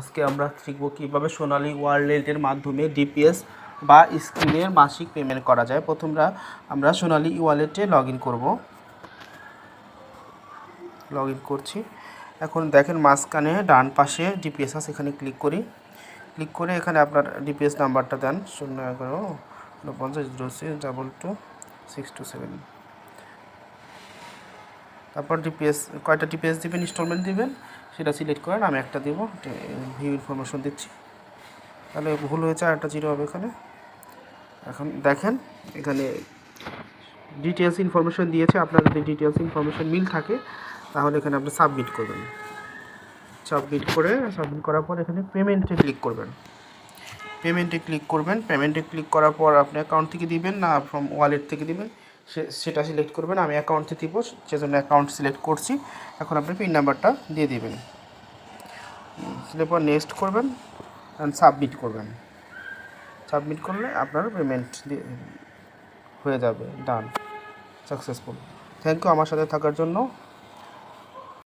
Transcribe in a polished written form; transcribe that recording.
আজকে আমরা শিখব কীভাবে সোনালী ওয়ালেটের মাধ্যমে ডিপিএস বা স্ক্রিনের মাসিক পেমেন্ট করা যায়। আমরা সোনালী ওয়ালেটে লগ ইন করছি। এখন দেখেন মাঝখানে ডান পাশে ডিপিএস আছে, এখানে ক্লিক করে এখানে আপনার ডিপিএস নাম্বারটা দেন 011-5006-22-627। তারপর কয়টা ডিপিএস দিবেন, ইনস্টলমেন্ট দিবেন সেটা সিলেক্ট করেন। আমি একটা দিব, ভিউ ইনফরমেশন দিচ্ছি, তাহলে ভুল হয়েছে, আর একটা জিরো হবে এখানে। এখন দেখেন এখানে ডিটেলস ইনফরমেশন দিয়েছে। আপনার যদি ডিটেলস ইনফরমেশন মিল থাকে তাহলে এখানে আপনি সাবমিট সাবমিট করার পর এখানে পেমেন্টে ক্লিক করবেন। পেমেন্টে ক্লিক করার পর আপনি অ্যাকাউন্ট থেকে দিবেন না ফ্রম ওয়ালেট থেকে দিবেন সেটা সিলেক্ট করবেন। আমি অ্যাকাউন্ট থেকে দিব, সেজন্য অ্যাকাউন্ট সিলেক্ট করছি। এখন আপনি পিন নাম্বারটা দিয়ে দিবেন, তারপর নেক্সট করবেন অ্যান্ড সাবমিট করলে আপনার পেমেন্ট হয়ে যাবে, ডান, সাকসেসফুল। থ্যাংক ইউ আমার সাথে থাকার জন্য।